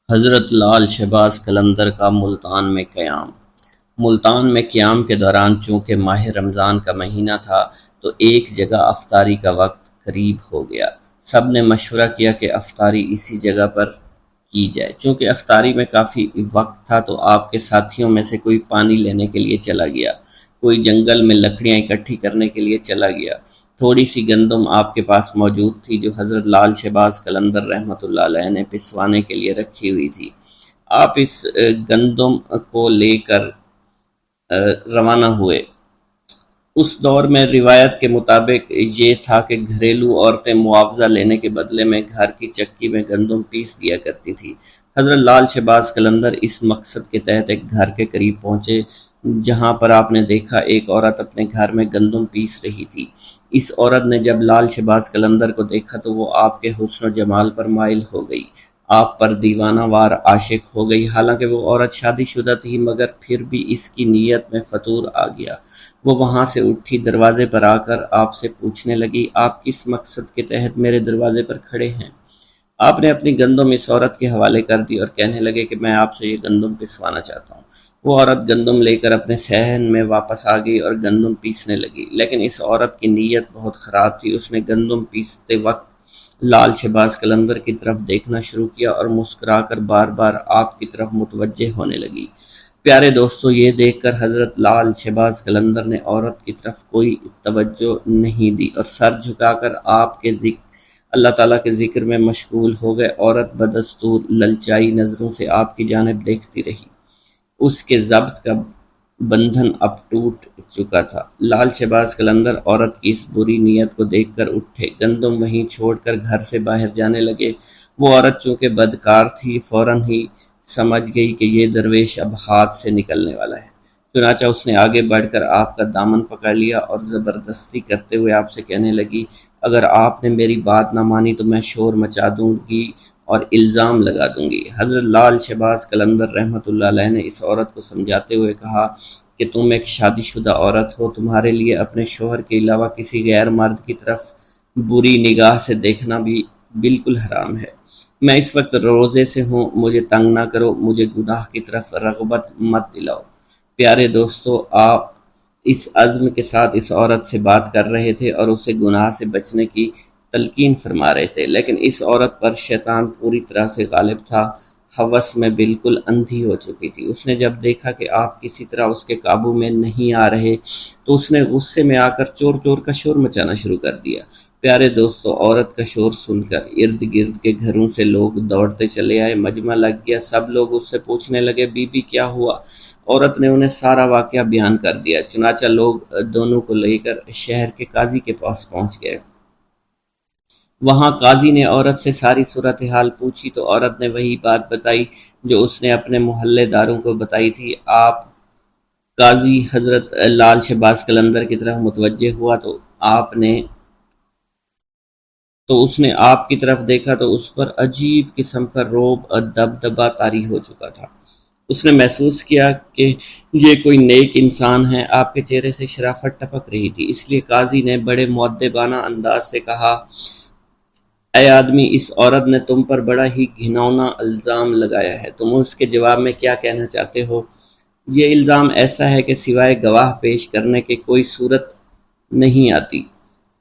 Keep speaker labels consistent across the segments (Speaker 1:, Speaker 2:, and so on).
Speaker 1: حضرت لال شہباز قلندر کا ملتان میں قیام۔ ملتان میں قیام کے دوران چونکہ ماہ رمضان کا مہینہ تھا تو ایک جگہ افطاری کا وقت قریب ہو گیا۔ سب نے مشورہ کیا کہ افطاری اسی جگہ پر کی جائے۔ چونکہ افطاری میں کافی وقت تھا تو آپ کے ساتھیوں میں سے کوئی پانی لینے کے لیے چلا گیا، کوئی جنگل میں لکڑیاں اکٹھی کرنے کے لیے چلا گیا۔ تھوڑی سی گندم آپ کے پاس موجود تھی جو حضرت لال شہباز قلندر رحمۃ اللہ علیہ نے پسوانے کے لیے رکھی ہوئی تھی۔ آپ اس گندم کو لے کر روانہ ہوئے۔ اس دور میں روایت کے مطابق یہ تھا کہ گھریلو عورتیں معاوضہ لینے کے بدلے میں گھر کی چکی میں گندم پیس دیا کرتی تھی۔ حضرت لال شہباز قلندر اس مقصد کے تحت ایک گھر کے قریب پہنچے جہاں پر آپ نے دیکھا ایک عورت اپنے گھر میں گندم پیس رہی تھی۔ اس عورت نے جب لال شہباز قلندر کو دیکھا تو وہ آپ کے حسن و جمال پر مائل ہو گئی، آپ پر دیوانہ وار عاشق ہو گئی۔ حالانکہ وہ عورت شادی شدہ تھی مگر پھر بھی اس کی نیت میں فطور آ گیا۔ وہ وہاں سے اٹھی، دروازے پر آ کر آپ سے پوچھنے لگی، آپ کس مقصد کے تحت میرے دروازے پر کھڑے ہیں؟ آپ نے اپنی گندم اس عورت کے حوالے کر دی اور کہنے لگے کہ میں آپ سے یہ گندم پسوانا چاہتا ہوں۔ وہ عورت گندم لے کر اپنے صحن میں واپس آ گئی اور گندم پیسنے لگی، لیکن اس عورت کی نیت بہت خراب تھی۔ اس نے گندم پیستے وقت لال شہباز قلندر کی طرف دیکھنا شروع کیا اور مسکرا کر بار بار آپ کی طرف متوجہ ہونے لگی۔ پیارے دوستو، یہ دیکھ کر حضرت لال شہباز قلندر نے عورت کی طرف کوئی توجہ نہیں دی اور سر جھکا کر آپ کے اللہ تعالیٰ کے ذکر میں مشغول ہو گئے۔ عورت بدستور للچائی نظروں سے آپ کی جانب دیکھتی رہی۔ اس کے ضبط کا بندھن اب ٹوٹ چکا تھا۔ لال شہباز قلندر عورت کی اس بری نیت کو دیکھ کر اٹھے، گندم وہیں چھوڑ کر گھر سے باہر جانے لگے۔ وہ عورت چونکہ بدکار تھی، فوراً ہی سمجھ گئی کہ یہ درویش اب ہاتھ سے نکلنے والا ہے۔ چنانچہ اس نے آگے بڑھ کر آپ کا دامن پکڑ لیا اور زبردستی کرتے ہوئے آپ سے کہنے لگی، اگر آپ نے میری بات نہ مانی تو میں شور مچا دوں گی اور الزام لگا دوں گی۔ حضرت لال شہباز قلندر رحمۃ اللہ علیہ نے اس عورت کو سمجھاتے ہوئے کہا کہ تم ایک شادی شدہ عورت ہو، تمہارے لیے اپنے شوہر کے علاوہ کسی غیر مرد کی طرف بری نگاہ سے دیکھنا بھی بالکل حرام ہے۔ میں اس وقت روزے سے ہوں، مجھے تنگ نہ کرو، مجھے گناہ کی طرف رغبت مت دلاؤ۔ پیارے دوستو، آپ اس عزم کے ساتھ اس عورت سے بات کر رہے تھے اور اسے گناہ سے بچنے کی تلقین فرما رہے تھے، لیکن اس عورت پر شیطان پوری طرح سے غالب تھا، ہوس میں بالکل اندھی ہو چکی تھی۔ اس نے جب دیکھا کہ آپ کسی طرح اس کے قابو میں نہیں آ رہے تو اس نے غصے میں آ کر چور چور کا شور مچانا شروع کر دیا۔ پیارے دوستو، عورت کا شور سن کر ارد گرد کے گھروں سے لوگ دوڑتے چلے آئے، مجمع لگ گیا، سب لوگ اس سے پوچھنے لگے، بی بی کیا ہوا؟ عورت نے انہیں سارا واقعہ بیان کر دیا۔ چنانچہ لوگ دونوں کو لے کر شہر کے قاضی کے پاس پہنچ گئے۔ وہاں قاضی نے عورت سے ساری صورتحال پوچھی تو عورت نے وہی بات بتائی جو اس نے اپنے محلے داروں کو بتائی تھی۔ قاضی حضرت لال شہباز قلندر کی طرف متوجہ ہوا تو اس نے آپ کی طرف دیکھا تو اس پر عجیب قسم کا رعب اور دبدبہ طاری ہو چکا تھا۔ اس نے محسوس کیا کہ یہ کوئی نیک انسان ہے۔ آپ کے چہرے سے شرافت ٹپک رہی تھی، اس لیے قاضی نے بڑے مؤدبانہ انداز سے کہا، اے آدمی، اس عورت نے تم پر بڑا ہی گھناؤنا الزام لگایا ہے، تم اس کے جواب میں کیا کہنا چاہتے ہو؟ یہ الزام ایسا ہے کہ سوائے گواہ پیش کرنے کے کوئی صورت نہیں آتی۔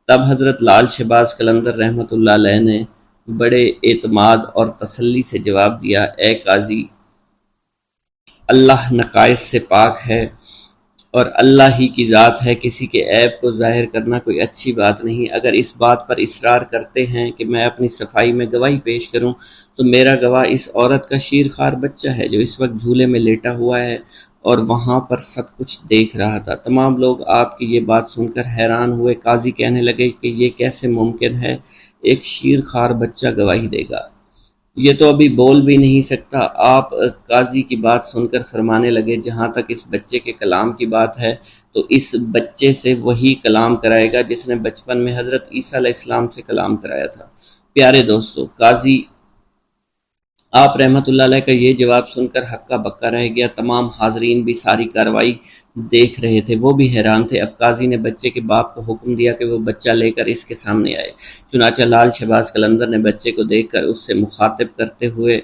Speaker 1: تب حضرت لال شہباز قلندر رحمۃ اللہ علیہ نے بڑے اعتماد اور تسلی سے جواب دیا، اے قاضی، اللہ نقائص سے پاک ہے اور اللہ ہی کی ذات ہے، کسی کے عیب کو ظاہر کرنا کوئی اچھی بات نہیں۔ اگر اس بات پر اصرار کرتے ہیں کہ میں اپنی صفائی میں گواہی پیش کروں تو میرا گواہ اس عورت کا شیرخوار بچہ ہے جو اس وقت جھولے میں لیٹا ہوا ہے اور وہاں پر سب کچھ دیکھ رہا تھا۔ تمام لوگ آپ کی یہ بات سن کر حیران ہوئے۔ قاضی کہنے لگے کہ یہ کیسے ممکن ہے، ایک شیرخوار بچہ گواہی دے گا؟ یہ تو ابھی بول بھی نہیں سکتا۔ آپ قاضی کی بات سن کر فرمانے لگے، جہاں تک اس بچے کے کلام کی بات ہے تو اس بچے سے وہی کلام کرائے گا جس نے بچپن میں حضرت عیسیٰ علیہ السلام سے کلام کرایا تھا۔ پیارے دوستو، قاضی آپ رحمت اللہ علیہ کا یہ جواب سن کر ہکا بکا رہ گیا۔ تمام حاضرین بھی ساری کارروائی دیکھ رہے تھے، وہ بھی حیران تھے۔ اب قاضی نے بچے کے باپ کو حکم دیا کہ وہ بچہ لے کر اس کے سامنے آئے۔ چنانچہ لال شہباز قلندر نے بچے کو دیکھ کر اس سے مخاطب کرتے ہوئے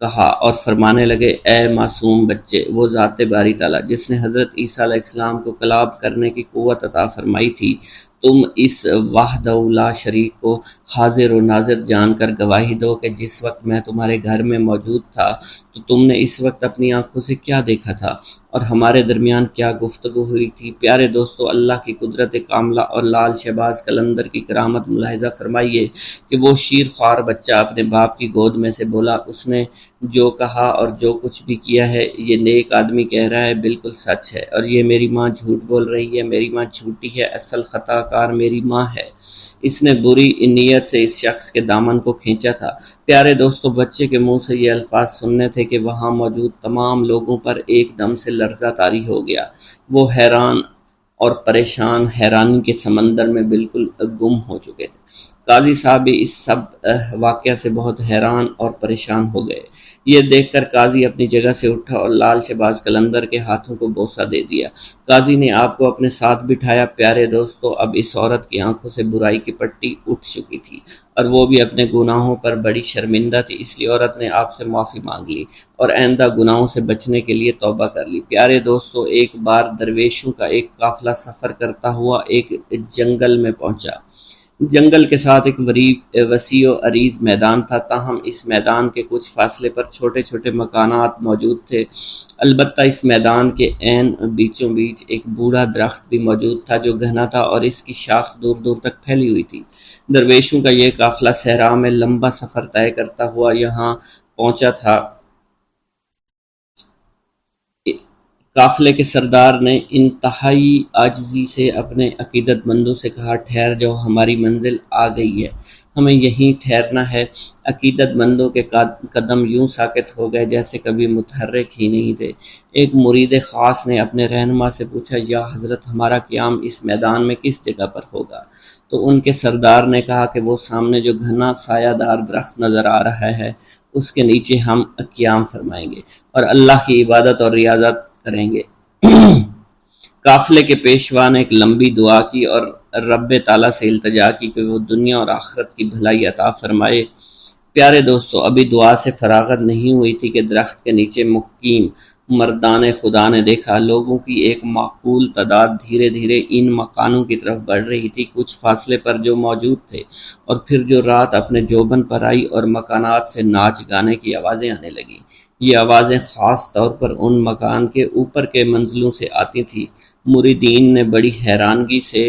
Speaker 1: کہا اور فرمانے لگے، اے معصوم بچے، وہ ذات باری تعالیٰ جس نے حضرت عیسیٰ علیہ السلام کو کلام کرنے کی قوت عطا فرمائی تھی، تم اس وحدہ لا شریک کو حاضر و ناظر جان کر گواہی دو کہ جس وقت میں تمہارے گھر میں موجود تھا تو تم نے اس وقت اپنی آنکھوں سے کیا دیکھا تھا اور ہمارے درمیان کیا گفتگو ہوئی تھی۔ پیارے دوستو، اللہ کی قدرت کاملہ اور لال شہباز قلندر کی کرامت ملاحظہ فرمائیے کہ وہ شیر خوار بچہ اپنے باپ کی گود میں سے بولا، اس نے جو کہا اور جو کچھ بھی کیا ہے یہ نیک آدمی کہہ رہا ہے بالکل سچ ہے، اور یہ میری ماں جھوٹ بول رہی ہے، میری ماں جھوٹی ہے، اصل خطا کار میری ماں ہے۔ اس نے بری نیت سے اس شخص کے دامن کو کھینچا تھا۔ پیارے دوستو، بچے کے منہ سے یہ الفاظ سننے تھے کہ وہاں موجود تمام لوگوں پر ایک دم سے لرزہ طاری ہو گیا۔ وہ حیران اور پریشان حیرانی کے سمندر میں بالکل گم ہو چکے تھے۔ قاضی صاحب بھی اس سب واقعہ سے بہت حیران اور پریشان ہو گئے۔ یہ دیکھ کر قاضی اپنی جگہ سے اٹھا اور لال شہباز قلندر کے ہاتھوں کو بوسہ دے دیا۔ قاضی نے آپ کو اپنے ساتھ بٹھایا۔ پیارے دوستو، اب اس عورت کی آنکھوں سے برائی کی پٹی اٹھ چکی تھی اور وہ بھی اپنے گناہوں پر بڑی شرمندہ تھی، اس لیے عورت نے آپ سے معافی مانگ لی اور آئندہ گناہوں سے بچنے کے لیے توبہ کر لی۔ پیارے دوستو، ایک بار درویشوں کا ایک قافلہ سفر کرتا ہوا ایک جنگل میں پہنچا۔ جنگل کے ساتھ ایک وسیع و عریض میدان تھا، تاہم اس میدان کے کچھ فاصلے پر چھوٹے چھوٹے مکانات موجود تھے۔ البتہ اس میدان کے عین بیچوں بیچ ایک بوڑھا درخت بھی موجود تھا جو گھنا تھا اور اس کی شاخ دور دور تک پھیلی ہوئی تھی۔ درویشوں کا یہ قافلہ صحرا میں لمبا سفر طے کرتا ہوا یہاں پہنچا تھا۔ قافلے کے سردار نے انتہائی عاجزی سے اپنے عقیدت مندوں سے کہا، ٹھہر جاؤ، ہماری منزل آ گئی ہے، ہمیں یہیں ٹھہرنا ہے۔ عقیدت مندوں کے قدم یوں ساکت ہو گئے جیسے کبھی متحرک ہی نہیں تھے۔ ایک مرید خاص نے اپنے رہنما سے پوچھا، یا حضرت، ہمارا قیام اس میدان میں کس جگہ پر ہوگا؟ تو ان کے سردار نے کہا کہ وہ سامنے جو گھنا سایہ دار درخت نظر آ رہا ہے اس کے نیچے ہم قیام فرمائیں گے اور اللہ کی عبادت اور ریاضت کریں گے۔ قافلے کے پیشوا نے ایک لمبی دعا کی اور رب تعالیٰ سے التجا کی کہ وہ دنیا اور آخرت کی بھلائی عطا فرمائے۔ پیارے دوستو، ابھی دعا سے فراغت نہیں ہوئی تھی کہ درخت کے نیچے مقیم مردان خدا نے دیکھا لوگوں کی ایک معقول تعداد دھیرے دھیرے ان مکانوں کی طرف بڑھ رہی تھی، کچھ فاصلے پر جو موجود تھے، اور پھر جو رات اپنے جوبن پر آئی اور مکانات سے ناچ گانے کی آوازیں آنے لگیں۔ یہ آوازیں خاص طور پر ان مکان کے اوپر کے منزلوں سے آتی تھیں۔ مریدین نے بڑی حیرانگی سے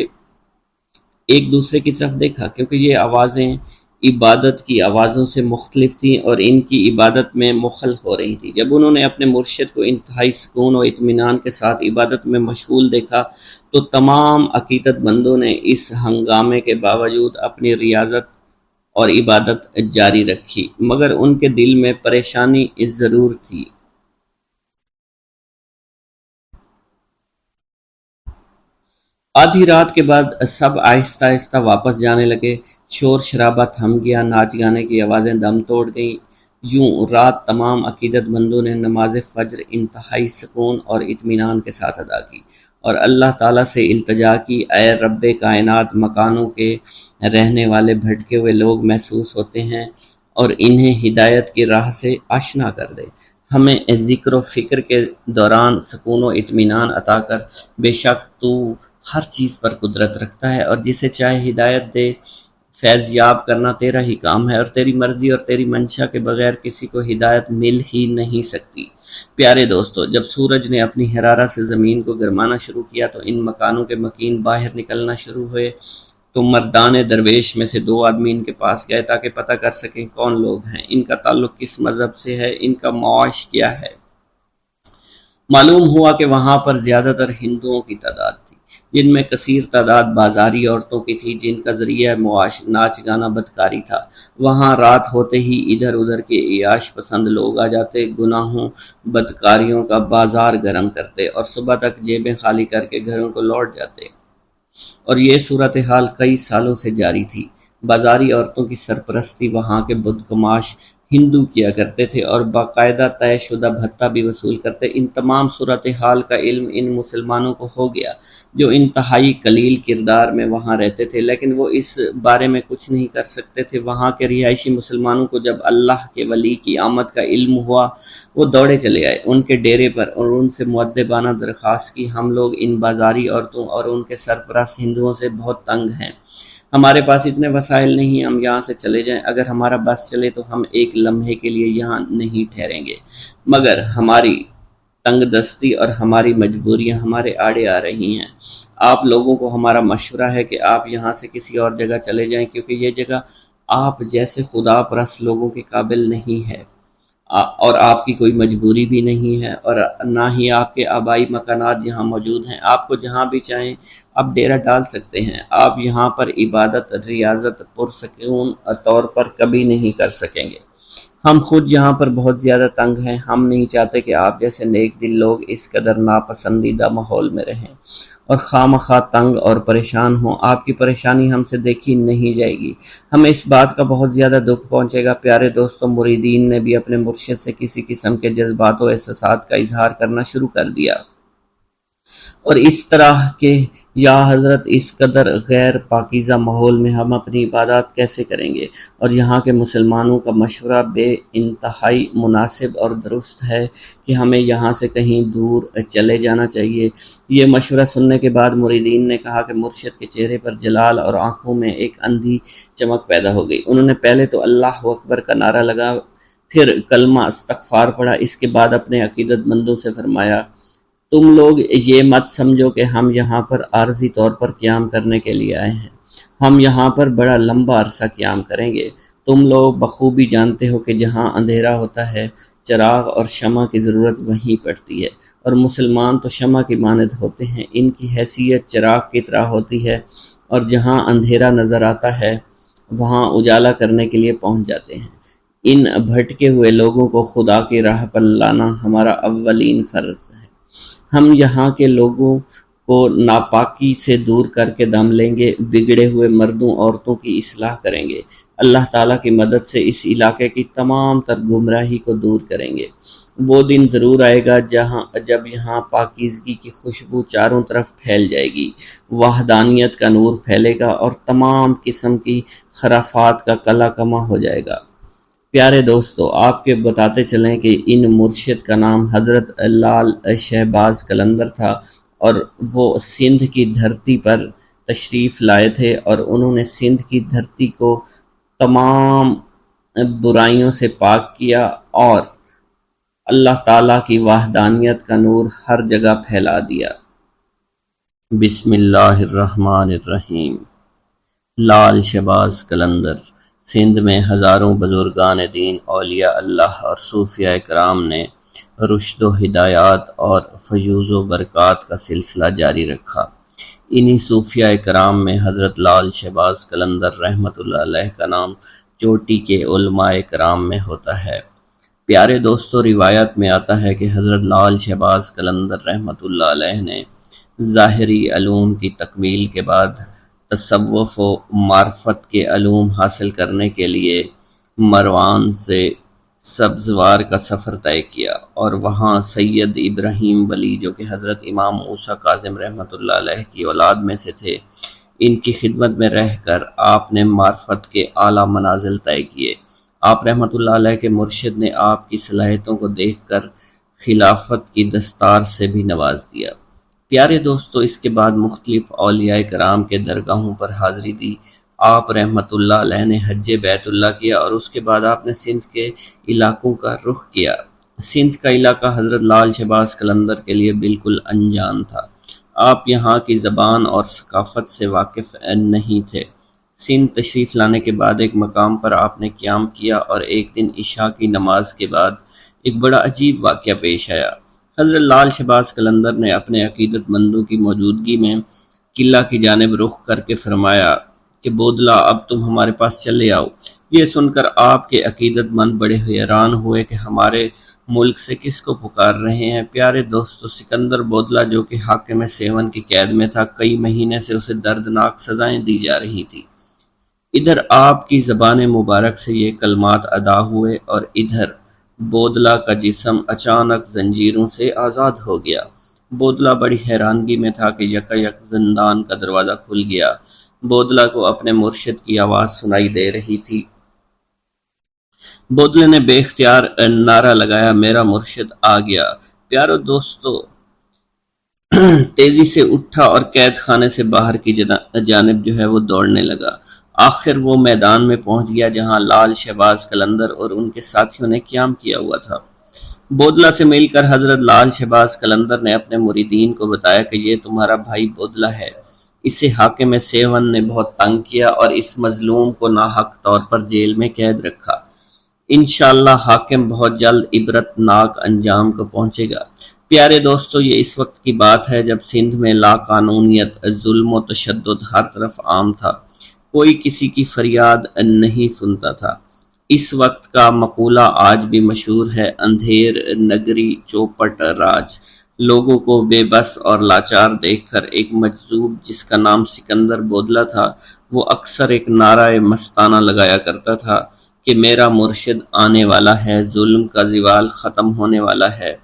Speaker 1: ایک دوسرے کی طرف دیکھا کیونکہ یہ آوازیں عبادت کی آوازوں سے مختلف تھیں اور ان کی عبادت میں مخل ہو رہی تھیں۔ جب انہوں نے اپنے مرشد کو انتہائی سکون و اطمینان کے ساتھ عبادت میں مشغول دیکھا تو تمام عقیدت مندوں نے اس ہنگامے کے باوجود اپنی ریاضت اور عبادت جاری رکھی، مگر ان کے دل میں پریشانی ضرور تھی۔ آدھی رات کے بعد سب آہستہ آہستہ واپس جانے لگے، شور شرابہ تھم گیا، ناچ گانے کی آوازیں دم توڑ گئیں۔ یوں رات تمام عقیدت مندوں نے نماز فجر انتہائی سکون اور اطمینان کے ساتھ ادا کی اور اللہ تعالیٰ سے التجا کی، اے رب کائنات، مکانوں کے رہنے والے بھٹکے ہوئے لوگ محسوس ہوتے ہیں اور انہیں ہدایت کی راہ سے آشنا کر دے، ہمیں ذکر و فکر کے دوران سکون و اطمینان عطا کر، بے شک تو ہر چیز پر قدرت رکھتا ہے اور جسے چاہے ہدایت دے۔ فیض یاب کرنا تیرا ہی کام ہے اور تیری مرضی اور تیری منشا کے بغیر کسی کو ہدایت مل ہی نہیں سکتی۔ پیارے دوستو، جب سورج نے اپنی حرارت سے زمین کو گرمانا شروع کیا تو ان مکانوں کے مکین باہر نکلنا شروع ہوئے۔ تو مردان درویش میں سے 2 آدمی ان کے پاس گئے تاکہ پتہ کر سکیں کون لوگ ہیں، ان کا تعلق کس مذہب سے ہے، ان کا معاش کیا ہے۔ معلوم ہوا کہ وہاں پر زیادہ تر ہندوؤں کی تعداد تھی، جن میں کثیر تعداد بازاری عورتوں کی تھی جن کا ذریعہ معاش ناچ گانا بدکاری تھا۔ وہاں رات ہوتے ہی ادھر ادھر کے عیاش پسند لوگ آ جاتے، گناہوں بدکاریوں کا بازار گرم کرتے اور صبح تک جیبیں خالی کر کے گھروں کو لوٹ جاتے، اور یہ صورتحال کئی سالوں سے جاری تھی۔ بازاری عورتوں کی سرپرستی وہاں کے بدگماش ہندو کیا کرتے تھے اور باقاعدہ طے شدہ بھتہ بھی وصول کرتے۔ ان تمام صورتحال کا علم ان مسلمانوں کو ہو گیا جو انتہائی قلیل کردار میں وہاں رہتے تھے، لیکن وہ اس بارے میں کچھ نہیں کر سکتے تھے۔ وہاں کے رہائشی مسلمانوں کو جب اللہ کے ولی کی آمد کا علم ہوا، وہ دوڑے چلے آئے ان کے ڈیرے پر اور ان سے مؤدبانہ درخواست کی، ہم لوگ ان بازاری عورتوں اور ان کے سرپرست ہندوؤں سے بہت تنگ ہیں، ہمارے پاس اتنے وسائل نہیں، ہم یہاں سے چلے جائیں، اگر ہمارا بس چلے تو ہم ایک لمحے کے لیے یہاں نہیں ٹھہریں گے، مگر ہماری تنگ دستی اور ہماری مجبوریاں ہمارے آڑے آ رہی ہیں۔ آپ لوگوں کو ہمارا مشورہ ہے کہ آپ یہاں سے کسی اور جگہ چلے جائیں، کیونکہ یہ جگہ آپ جیسے خدا پرست لوگوں کے قابل نہیں ہے، اور آپ کی کوئی مجبوری بھی نہیں ہے، اور نہ ہی آپ کے آبائی مکانات یہاں موجود ہیں۔ آپ کو جہاں بھی چاہیں آپ ڈیرہ ڈال سکتے ہیں، آپ یہاں پر عبادت ریاضت پرسکون طور پر کبھی نہیں کر سکیں گے۔ ہم خود یہاں پر بہت زیادہ تنگ ہیں، ہم نہیں چاہتے کہ آپ جیسے نیک دل لوگ اس قدر ناپسندیدہ ماحول میں رہیں اور خواہ مخواہ تنگ اور پریشان ہوں۔ آپ کی پریشانی ہم سے دیکھی نہیں جائے گی، ہمیں اس بات کا بہت زیادہ دکھ پہنچے گا۔ پیارے دوستوں، مریدین نے بھی اپنے مرشد سے کسی قسم کے جذبات و احساسات کا اظہار کرنا شروع کر دیا، اور اس طرح کہ یا حضرت اس قدر غیر پاکیزہ ماحول میں ہم اپنی عبادات کیسے کریں گے، اور یہاں کے مسلمانوں کا مشورہ بے انتہائی مناسب اور درست ہے کہ ہمیں یہاں سے کہیں دور چلے جانا چاہیے۔ یہ مشورہ سننے کے بعد مریدین نے کہا کہ مرشد کے چہرے پر جلال اور آنکھوں میں ایک اندھی چمک پیدا ہو گئی۔ انہوں نے پہلے تو اللہ اکبر کا نعرہ لگا، پھر کلمہ استغفار پڑھا، اس کے بعد اپنے عقیدت مندوں سے فرمایا، تم لوگ یہ مت سمجھو کہ ہم یہاں پر عارضی طور پر قیام کرنے کے لیے آئے ہیں، ہم یہاں پر بڑا لمبا عرصہ قیام کریں گے۔ تم لوگ بخوبی جانتے ہو کہ جہاں اندھیرا ہوتا ہے چراغ اور شمع کی ضرورت وہیں پڑتی ہے، اور مسلمان تو شمع کی مانند ہوتے ہیں، ان کی حیثیت چراغ کی طرح ہوتی ہے، اور جہاں اندھیرا نظر آتا ہے وہاں اجالا کرنے کے لیے پہنچ جاتے ہیں۔ ان بھٹکے ہوئے لوگوں کو خدا کی راہ پر لانا ہمارا اولین فرض ہے۔ ہم یہاں کے لوگوں کو ناپاکی سے دور کر کے دم لیں گے، بگڑے ہوئے مردوں عورتوں کی اصلاح کریں گے، اللہ تعالیٰ کی مدد سے اس علاقے کی تمام تر گمراہی کو دور کریں گے۔ وہ دن ضرور آئے گا جب یہاں پاکیزگی کی خوشبو چاروں طرف پھیل جائے گی، وحدانیت کا نور پھیلے گا اور تمام قسم کی خرافات کا قلع کما ہو جائے گا۔ پیارے دوستو، آپ کے بتاتے چلیں کہ ان مرشد کا نام حضرت لال شہباز قلندر تھا، اور وہ سندھ کی دھرتی پر تشریف لائے تھے، اور انہوں نے سندھ کی دھرتی کو تمام برائیوں سے پاک کیا اور اللہ تعالیٰ کی وحدانیت کا نور ہر جگہ پھیلا دیا۔ بسم اللہ الرحمن الرحیم۔ لال شہباز قلندر۔ سندھ میں ہزاروں بزرگان دین، اولیاء اللہ اور صوفیاء کرام نے رشد و ہدایات اور فیوز و برکات کا سلسلہ جاری رکھا۔ انہی صوفیاء کرام میں حضرت لال شہباز قلندر رحمۃ اللہ علیہ کا نام چوٹی کے علماء کرام میں ہوتا ہے۔ پیارے دوستو، روایت میں آتا ہے کہ حضرت لال شہباز قلندر رحمۃ اللہ علیہ نے ظاہری علوم کی تکمیل کے بعد تصوف و معرفت کے علوم حاصل کرنے کے لیے مروان سے سبزوار کا سفر طے کیا، اور وہاں سید ابراہیم ولی جو کہ حضرت امام موسیٰ کاظم رحمۃ اللہ علیہ کی اولاد میں سے تھے، ان کی خدمت میں رہ کر آپ نے معرفت کے اعلیٰ منازل طے کیے۔ آپ رحمۃ اللہ علیہ کے مرشد نے آپ کی صلاحیتوں کو دیکھ کر خلافت کی دستار سے بھی نواز دیا۔ پیارے دوستو، اس کے بعد مختلف اولیاء کرام کے درگاہوں پر حاضری دی۔ آپ رحمۃ اللہ علیہ نے حج بیت اللہ کیا، اور اس کے بعد آپ نے سندھ کے علاقوں کا رخ کیا۔ سندھ کا علاقہ حضرت لال شہباز قلندر کے لیے بالکل انجان تھا، آپ یہاں کی زبان اور ثقافت سے واقف نہیں تھے۔ سندھ تشریف لانے کے بعد ایک مقام پر آپ نے قیام کیا، اور ایک دن عشاء کی نماز کے بعد ایک بڑا عجیب واقعہ پیش آیا۔ حضرت لال شہباز قلندر نے اپنے عقیدت مندوں کی موجودگی میں قلعہ کی جانب رخ کر کے فرمایا کہ بودلا، اب تم ہمارے پاس چلے آؤ۔ یہ سن کر آپ کے عقیدت مند بڑے حیران ہوئے کہ ہمارے ملک سے کس کو پکار رہے ہیں۔ پیارے دوستو، سکندر بودلا جو کہ حاکم سیون کی قید میں تھا، کئی مہینے سے اسے دردناک سزائیں دی جا رہی تھی۔ ادھر آپ کی زبان مبارک سے یہ کلمات ادا ہوئے اور ادھر بودلہ کا جسم اچانک زنجیروں سے آزاد ہو گیا۔ بودلہ بڑی حیرانگی میں تھا کہ یکا یک زندان کا دروازہ کھل گیا۔ بودلہ کو اپنے مرشد کی آواز سنائی دے رہی تھی۔ بودلے نے بے اختیار نعرہ لگایا، میرا مرشد آ گیا۔ پیارو دوستو تیزی سے اٹھا اور قید خانے سے باہر کی جانب جو ہے وہ دوڑنے لگا۔ آخر وہ میدان میں پہنچ گیا جہاں لال شہباز قلندر اور ان کے ساتھیوں نے قیام کیا ہوا تھا۔ بودلہ سے مل کر حضرت لال شہباز قلندر نے اپنے مریدین کو بتایا کہ یہ تمہارا بھائی بودلہ ہے، اسے حاکم سیون نے بہت تنگ کیا اور اس مظلوم کو ناحق طور پر جیل میں قید رکھا۔ انشاءاللہ حاکم بہت جلد عبرت ناک انجام کو پہنچے گا۔ پیارے دوستو، یہ اس وقت کی بات ہے جب سندھ میں لا قانونیت، ظلم و تشدد ہر طرف عام تھا، کوئی کسی کی فریاد نہیں سنتا تھا۔ اس وقت کا مقولہ آج بھی مشہور ہے، اندھیر نگری چوپٹ راج۔ لوگوں کو بے بس اور لاچار دیکھ کر ایک مجذوب جس کا نام سکندر بودلہ تھا، وہ اکثر ایک نعرہ مستانہ لگایا کرتا تھا کہ میرا مرشد آنے والا ہے، ظلم کا زوال ختم ہونے والا ہے۔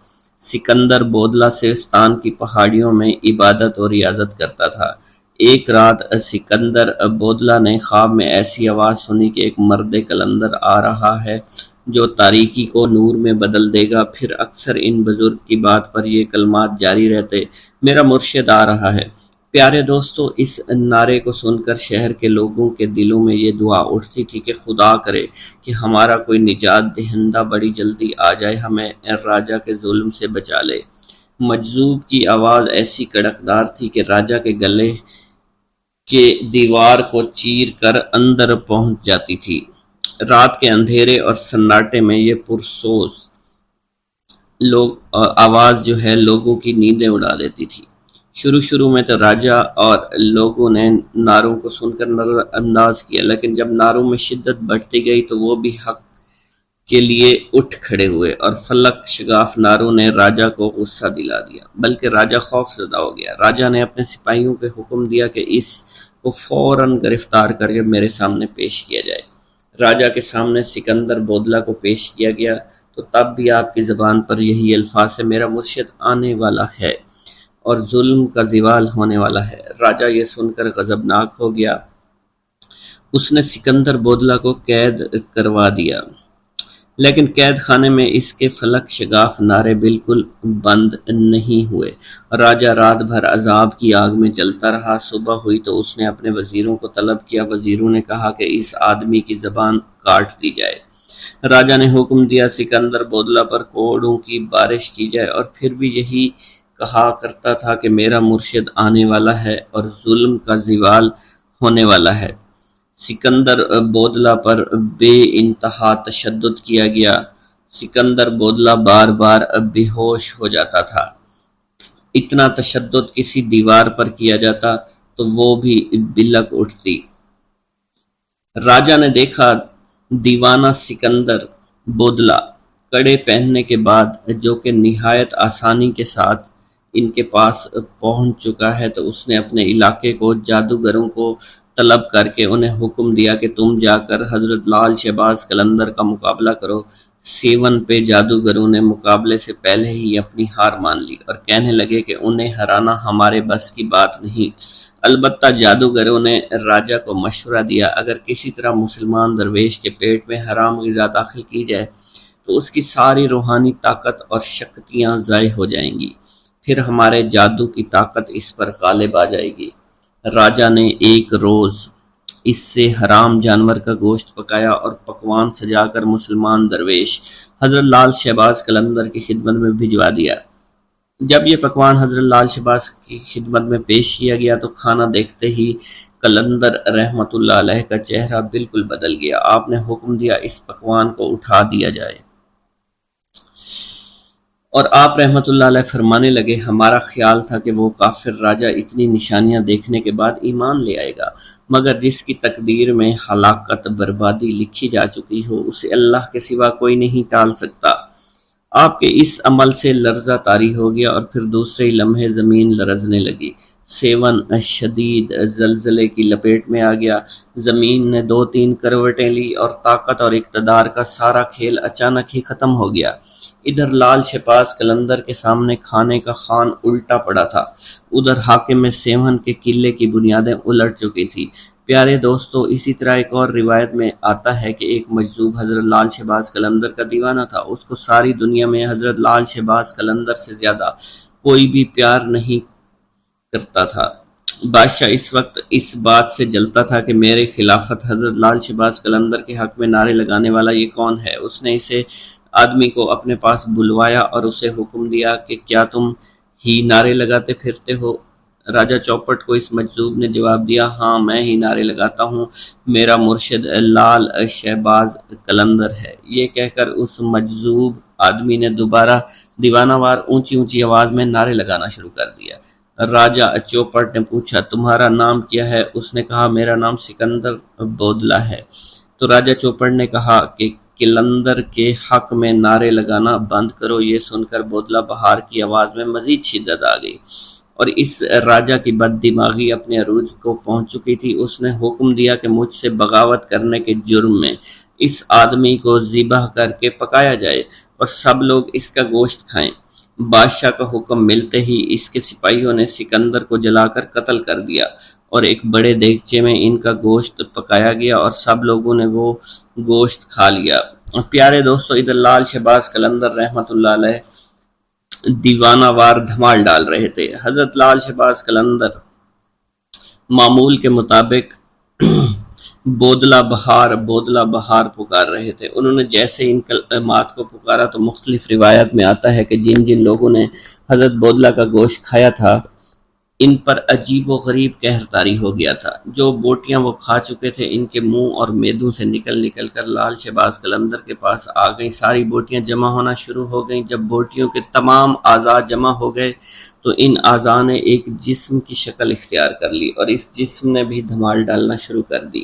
Speaker 1: سکندر بودلہ سیستان کی پہاڑیوں میں عبادت اور ریاضت کرتا تھا۔ ایک رات سکندر بودلہ نے خواب میں ایسی آواز سنی کہ ایک مرد قلندر آ رہا ہے جو تاریکی کو نور میں بدل دے گا۔ پھر اکثر ان بزرگ کی بات پر یہ کلمات جاری رہتے، میرا مرشد آ رہا ہے۔ پیارے دوستو، اس نعرے کو سن کر شہر کے لوگوں کے دلوں میں یہ دعا اٹھتی تھی کہ خدا کرے کہ ہمارا کوئی نجات دہندہ بڑی جلدی آ جائے، ہمیں راجہ کے ظلم سے بچا لے۔ مجذوب کی آواز ایسی کڑکدار تھی کہ راجہ کے گلے کے دیوار کو چیر کر اندر پہنچ جاتی تھی۔ رات کے اندھیرے اور سناٹے میں یہ پرسوز آواز جو ہے لوگوں کی نیندیں اڑا دیتی تھی۔ شروع میں تو راجہ اور لوگوں نے نعروں کو سن کر نظر انداز کیا، لیکن جب نعروں میں شدت بڑھتی گئی تو وہ بھی حق کے لیے اٹھ کھڑے ہوئے اور فلک شگاف نعروں نے راجہ کو غصہ دلا دیا، بلکہ راجہ خوف زدہ ہو گیا۔ راجہ نے اپنے سپاہیوں کو حکم دیا کہ اس کو فوراً گرفتار کر کے میرے سامنے پیش کیا جائے۔ راجہ کے سامنے سکندر بودلہ کو پیش کیا گیا تو تب بھی آپ کی زبان پر یہی الفاظ ہے، میرا مرشد آنے والا ہے اور ظلم کا زوال ہونے والا ہے۔ راجہ یہ سن کر غضبناک ہو گیا۔ اس نے سکندر بودلہ کو قید کروا دیا، لیکن قید خانے میں اس کے فلک شگاف نعرے بالکل بند نہیں ہوئے۔ راجہ رات بھر عذاب کی آگ میں جلتا رہا۔ صبح ہوئی تو اس نے اپنے وزیروں کو طلب کیا۔ وزیروں نے کہا کہ اس آدمی کی زبان کاٹ دی جائے۔ راجہ نے حکم دیا سکندر بودلہ پر کوڑوں کی بارش کی جائے، اور پھر بھی یہی کہا کرتا تھا کہ میرا مرشد آنے والا ہے اور ظلم کا زوال ہونے والا ہے۔ سکندر بودلہ پر بے انتہا تشدد کیا گیا۔ سکندر بودلہ بار بار بے ہوش ہو جاتا تھا۔ اتنا تشدد کسی دیوار پر کیا جاتا تو وہ بھی بلک اٹھتی۔ راجہ نے دیکھا دیوانہ سکندر بودلہ کڑے پہننے کے بعد جو کہ نہایت آسانی کے ساتھ ان کے پاس پہنچ چکا ہے، تو اس نے اپنے علاقے کو جادوگروں کو طلب کر کے انہیں حکم دیا کہ تم جا کر حضرت لال شہباز قلندر کا مقابلہ کرو۔ سیون پہ جادوگروں نے مقابلے سے پہلے ہی اپنی ہار مان لی اور کہنے لگے کہ انہیں ہرانا ہمارے بس کی بات نہیں۔ البتہ جادوگروں نے راجہ کو مشورہ دیا، اگر کسی طرح مسلمان درویش کے پیٹ میں حرام غذا داخل کی جائے تو اس کی ساری روحانی طاقت اور شکتیاں ضائع ہو جائیں گی، پھر ہمارے جادو کی طاقت اس پر غالب آ جائے گی۔ راجہ نے ایک روز اس سے حرام جانور کا گوشت پکایا اور پکوان سجا کر مسلمان درویش حضرت لال شہباز قلندر کی خدمت میں بھجوا دیا۔ جب یہ پکوان حضرت لال شہباز کی خدمت میں پیش کیا گیا تو کھانا دیکھتے ہی قلندر رحمت اللہ علیہ کا چہرہ بالکل بدل گیا۔ آپ نے حکم دیا اس پکوان کو اٹھا دیا جائے، اور آپ رحمت اللہ علیہ فرمانے لگے، ہمارا خیال تھا کہ وہ کافر راجہ اتنی نشانیاں دیکھنے کے بعد ایمان لے آئے گا، مگر جس کی تقدیر میں ہلاکت بربادی لکھی جا چکی ہو اسے اللہ کے سوا کوئی نہیں ٹال سکتا۔ آپ کے اس عمل سے لرزہ طاری ہو گیا اور پھر دوسرے لمحے زمین لرزنے لگی۔ سیون شدید زلزلے کی لپیٹ میں آ گیا۔ زمین نے 2-3 کروٹیں لی اور طاقت اور اقتدار کا سارا کھیل اچانک ہی ختم ہو گیا۔ ادھر لال شہباز قلندر کے سامنے کھانے کا خوان الٹا پڑا تھا، ادھر حاکم سیون کے قلعے کی بنیادیں الٹ چکی تھی۔ پیارے دوستو، اسی طرح ایک اور روایت میں آتا ہے کہ ایک مجذوب حضرت لال شہباز قلندر کا دیوانہ تھا۔ اس کو ساری دنیا میں حضرت لال شہباز قلندر سے زیادہ کوئی بھی پیار نہیں کرتا تھا۔ بادشاہ اس وقت اس بات سے جلتا تھا کہ میرے خلافت حضرت لال شہباز قلندر کے حق میں نعرے لگانے والا یہ کون ہے؟ اس نے اسے آدمی کو اپنے پاس بلوایا اور اسے حکم دیا کہ کیا تم ہی نعرے لگاتے پھرتے ہو؟ راجہ چوپٹ کو اس مجذوب نے جواب دیا، ہاں میں ہی نعرے لگاتا ہوں، میرا مرشد لال شہباز قلندر ہے۔ یہ کہہ کر اس مجذوب آدمی نے دوبارہ دیوانہ وار اونچی اونچی آواز میں نعرے لگانا شروع کر دیا۔ راجہ چوپٹ نے پوچھا، تمہارا نام کیا ہے؟ اس نے کہا، میرا نام سکندر بودلہ ہے۔ تو راجہ چوپٹ نے کہا کہ قلندر کے حق میں نعرے لگانا بند کرو۔ یہ سن کر بودلہ بہار کی آواز میں مزید شدت آ گئی اور اس راجہ کی بد دماغی اپنے عروج کو پہنچ چکی تھی۔ اس نے حکم دیا کہ مجھ سے بغاوت کرنے کے جرم میں اس آدمی کو ذبح کر کے پکایا جائے اور سب لوگ اس کا گوشت کھائیں۔ بادشاہ کا حکم ملتے ہی اس کے سپاہیوں نے سکندر کو جلا کر قتل کر دیا اور ایک بڑے دیگچے میں ان کا گوشت پکایا گیا اور سب لوگوں نے وہ گوشت کھا لیا۔ پیارے دوستو، ادھر لال شہباز قلندر رحمۃ اللہ علیہ دیوانہ وار دھمال ڈال رہے تھے۔ حضرت لال شہباز قلندر معمول کے مطابق بودلہ بہار پکار رہے تھے۔ انہوں نے جیسے ان کلمات کو پکارا تو مختلف روایات میں آتا ہے کہ جن جن لوگوں نے حضرت بودلہ کا گوشت کھایا تھا ان پر عجیب و غریب قہر طاری ہو گیا تھا۔ جو بوٹیاں وہ کھا چکے تھے ان کے منہ اور میدوں سے نکل کر لال شہباز قلندر کے پاس آ گئیں۔ ساری بوٹیاں جمع ہونا شروع ہو گئیں۔ جب بوٹیوں کے تمام اعضاء جمع ہو گئے تو ان اعضاء نے ایک جسم کی شکل اختیار کر لی اور اس جسم نے بھی دھمال ڈالنا شروع کر دی۔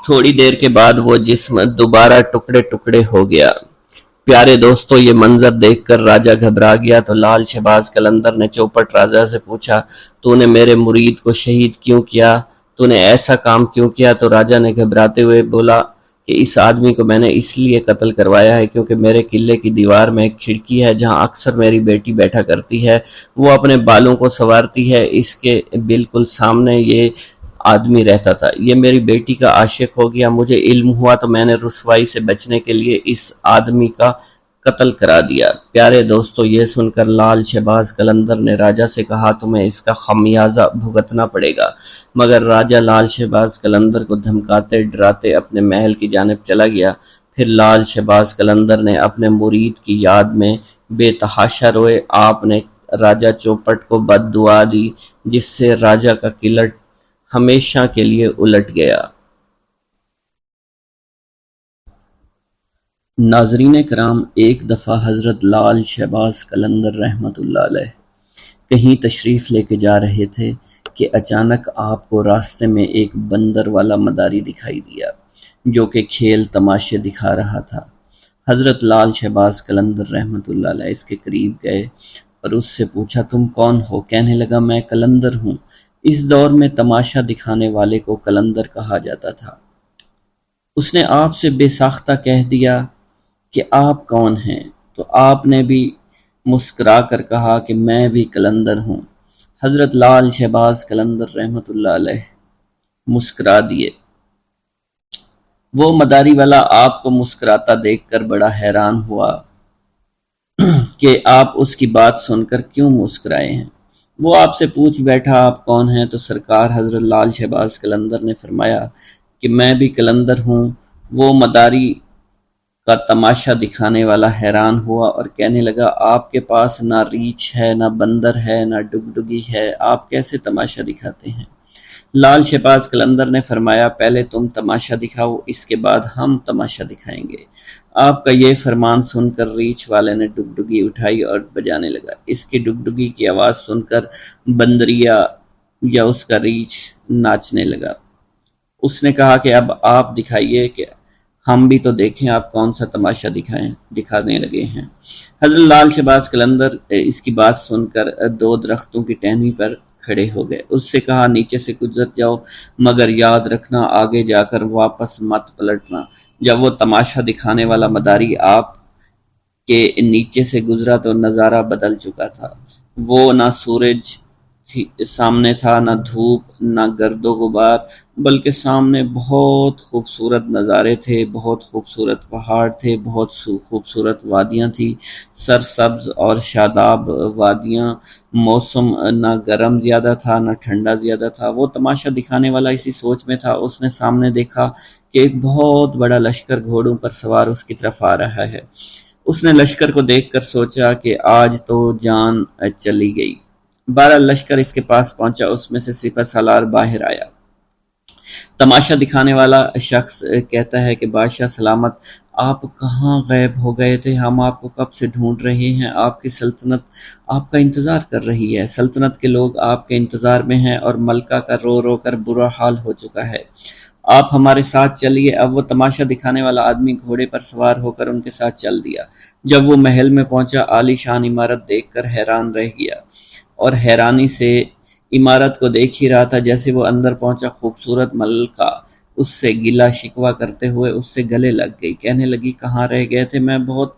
Speaker 1: تھوڑی دیر کے بعد وہ جسم دوبارہ ٹکڑے ٹکڑے ہو گیا۔ پیارے دوستو، یہ منظر دیکھ کر راجہ گھبرا گیا تو لال شہباز قلندر نے چوپٹ راجہ سے پوچھا، تو نے میرے مرید کو شہید کیوں کیا؟ تو نے ایسا کام کیوں کیا؟ تو راجہ نے گھبراتے ہوئے بولا کہ اس آدمی کو میں نے اس لیے قتل کروایا ہے کیونکہ میرے قلعے کی دیوار میں ایک کھڑکی ہے جہاں اکثر میری بیٹی بیٹھا کرتی ہے، وہ اپنے بالوں کو سنوارتی ہے، اس کے بالکل سامنے یہ آدمی رہتا تھا۔ یہ میری بیٹی کا عاشق ہو گیا، مجھے علم ہوا تو میں نے رسوائی سے بچنے کے لیے اس آدمی کا قتل کرا دیا۔ پیارے دوستو، یہ سن کر لال شہباز قلندر نے راجہ سے کہا، تمہیں اس کا خمیازہ بھگتنا پڑے گا۔ مگر راجہ لال شہباز قلندر کو دھمکاتے ڈراتے اپنے محل کی جانب چلا گیا۔ پھر لال شہباز قلندر نے اپنے مرید کی یاد میں بے تحاشا روئے۔ آپ نے راجہ چوپٹ کو بد دعا دی جس سے راجہ کا قلعہ ہمیشہ کے لیے الٹ گیا۔ ناظرین کرام، ایک دفعہ حضرت لال شہباز قلندر رحمۃ اللہ علیہ کہیں تشریف لے کے جا رہے تھے کہ اچانک آپ کو راستے میں ایک بندر والا مداری دکھائی دیا جو کہ کھیل تماشے دکھا رہا تھا۔ حضرت لال شہباز قلندر رحمۃ اللہ علیہ اس کے قریب گئے اور اس سے پوچھا، تم کون ہو؟ کہنے لگا، میں قلندر ہوں۔ اس دور میں تماشا دکھانے والے کو قلندر کہا جاتا تھا۔ اس نے آپ سے بے ساختہ کہہ دیا کہ آپ کون ہیں؟ تو آپ نے بھی مسکرا کر کہا کہ میں بھی قلندر ہوں۔ حضرت لال شہباز قلندر رحمۃ اللہ علیہ مسکرا دیے۔ وہ مداری والا آپ کو مسکراتا دیکھ کر بڑا حیران ہوا کہ آپ اس کی بات سن کر کیوں مسکرائے ہیں۔ وہ آپ سے پوچھ بیٹھا، آپ کون ہیں؟ تو سرکار حضرت لال شہباز قلندر نے فرمایا کہ میں بھی قلندر ہوں۔ وہ مداری کا تماشا دکھانے والا حیران ہوا اور کہنے لگا، آپ کے پاس نہ ریچھ ہے، نہ بندر ہے، نہ ڈگڈگی ہے، آپ کیسے تماشا دکھاتے ہیں؟ لال شہباز قلندر نے فرمایا، پہلے تم تماشا دکھاؤ، اس کے بعد ہم تماشا دکھائیں گے۔ آپ کا یہ فرمان سن کر ریچھ والے نے ڈگڈگی اٹھائی اور بجانے لگا۔ اس کی ڈگڈگی کی آواز سن کر بندریا یا اس کا ریچھ ناچنے لگا۔ اس نے کہا کہ اب آپ دکھائیے کہ ہم بھی تو دیکھیں آپ کون سا تماشا دکھانے لگے ہیں۔ حضرت لال شہباز قلندر اس کی بات سن کر دو درختوں کی ٹہنی پر کھڑے ہو گئے۔ اس سے کہا نیچے سے گزر جاؤ، مگر یاد رکھنا آگے جا کر واپس مت پلٹنا۔ جب وہ تماشا دکھانے والا مداری آپ کے نیچے سے گزرا تو نظارہ بدل چکا تھا۔ وہ نہ سورج سامنے تھا، نہ دھوپ، نہ گرد و غبار، بلکہ سامنے بہت خوبصورت نظارے تھے، بہت خوبصورت پہاڑ تھے، بہت خوبصورت وادیاں تھیں، سرسبز اور شاداب وادیاں۔ موسم نہ گرم زیادہ تھا نہ ٹھنڈا زیادہ تھا۔ وہ تماشا دکھانے والا اسی سوچ میں تھا۔ اس نے سامنے دیکھا کہ ایک بہت بڑا لشکر گھوڑوں پر سوار اس کی طرف آ رہا ہے۔ اس نے لشکر کو دیکھ کر سوچا کہ آج تو جان چلی گئی۔ بہرحال لشکر اس کے پاس پہنچا، اس میں سے سپہ سالار باہر آیا۔ تماشا دکھانے والا شخص کہتا ہے کہ بادشاہ سلامت، آپ کہاں غائب ہو گئے تھے؟ ہم آپ کو کب سے ڈھونڈ رہے ہیں۔ آپ کی سلطنت آپ کا انتظار کر رہی ہے، سلطنت کے لوگ آپ کے انتظار میں ہیں اور ملکہ کا رو رو کر برا حال ہو چکا ہے۔ آپ ہمارے ساتھ چلیے۔ اب وہ تماشا دکھانے والا آدمی گھوڑے پر سوار ہو کر ان کے ساتھ چل دیا۔ جب وہ محل میں پہنچا، عالی شان عمارت دیکھ کر حیران رہ گیا اور حیرانی سے عمارت کو دیکھ ہی رہا تھا۔ جیسے وہ اندر پہنچا، خوبصورت ملکہ اس سے گلا شکوہ کرتے ہوئے اس سے گلے لگ گئی، کہنے لگی کہاں رہ گئے تھے؟ میں بہت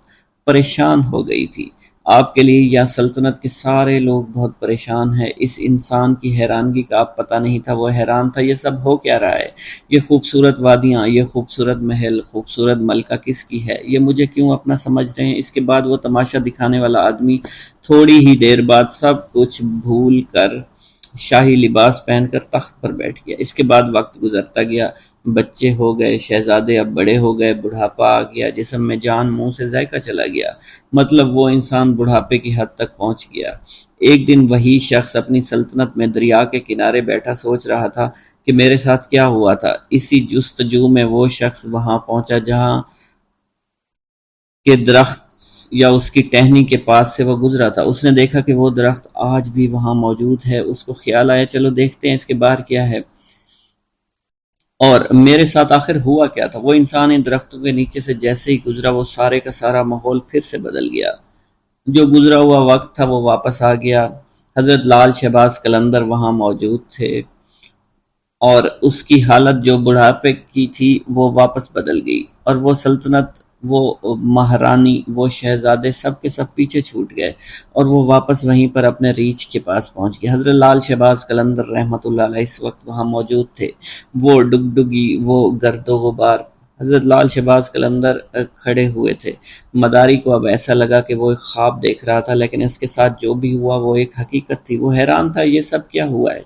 Speaker 1: پریشان ہو گئی تھی آپ کے لیے، یا سلطنت کے سارے لوگ بہت پریشان ہیں۔ اس انسان کی حیرانگی کا اب پتہ نہیں تھا، وہ حیران تھا یہ سب ہو کیا رہا ہے؟ یہ خوبصورت وادیاں، یہ خوبصورت محل، خوبصورت ملکہ کس کی ہے؟ یہ مجھے کیوں اپنا سمجھ رہے ہیں؟ اس کے بعد وہ تماشا دکھانے والا آدمی تھوڑی ہی دیر بعد سب کچھ بھول کر شاہی لباس پہن کر تخت پر بیٹھ گیا۔ اس کے بعد وقت گزرتا گیا، بچے ہو گئے، شہزادے اب بڑے ہو گئے، بڑھاپا آ گیا، جسم میں جان، منہ سے ذائقہ چلا گیا، مطلب وہ انسان بڑھاپے کی حد تک پہنچ گیا۔ ایک دن وہی شخص اپنی سلطنت میں دریا کے کنارے بیٹھا سوچ رہا تھا کہ میرے ساتھ کیا ہوا تھا۔ اسی جستجو میں وہ شخص وہاں پہنچا جہاں کہ درخت یا اس کی ٹہنی کے پاس سے وہ گزرا تھا۔ اس نے دیکھا کہ وہ درخت آج بھی وہاں موجود ہے۔ اس کو خیال آیا چلو دیکھتے ہیں اس کے باہر کیا ہے اور میرے ساتھ آخر ہوا کیا تھا۔ وہ انسان ان درختوں کے نیچے سے جیسے ہی گزرا، وہ سارے کا سارا ماحول پھر سے بدل گیا۔ جو گزرا ہوا وقت تھا وہ واپس آ گیا۔ حضرت لال شہباز قلندر وہاں موجود تھے اور اس کی حالت جو بڑھاپے کی تھی وہ واپس بدل گئی، اور وہ سلطنت، وہ مہارانی، وہ شہزادے سب کے سب پیچھے چھوٹ گئے اور وہ واپس وہیں پر اپنے ریچھ کے پاس پہنچ گئے۔ حضرت لال شہباز قلندر رحمۃ اللہ علیہ اس وقت وہاں موجود تھے۔ وہ ڈگڈگی، وہ گرد و غبار، حضرت لال شہباز قلندر کھڑے ہوئے تھے۔ مداری کو اب ایسا لگا کہ وہ ایک خواب دیکھ رہا تھا، لیکن اس کے ساتھ جو بھی ہوا وہ ایک حقیقت تھی۔ وہ حیران تھا یہ سب کیا ہوا ہے۔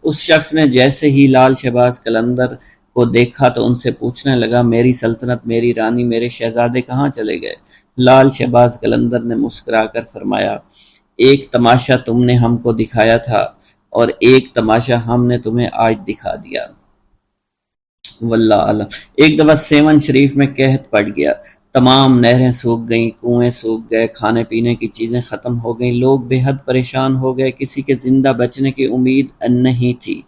Speaker 1: اس شخص نے جیسے ہی لال شہباز قلندر کو دیکھا تو ان سے پوچھنے لگا میری سلطنت، میری رانی، میرے شہزادے کہاں چلے گئے؟ لال شہباز قلندر نے مسکرا کر فرمایا ایک تماشا تم نے ہم کو دکھایا تھا اور ایک تماشا ہم نے تمہیں آج دکھا دیا۔ واللہ عالم۔ ایک دفعہ سیون شریف میں قحط پڑ گیا، تمام نہریں سوکھ گئیں، کنویں سوکھ گئے، کھانے پینے کی چیزیں ختم ہو گئیں، لوگ بے حد پریشان ہو گئے، کسی کے زندہ بچنے کی امید نہیں تھی۔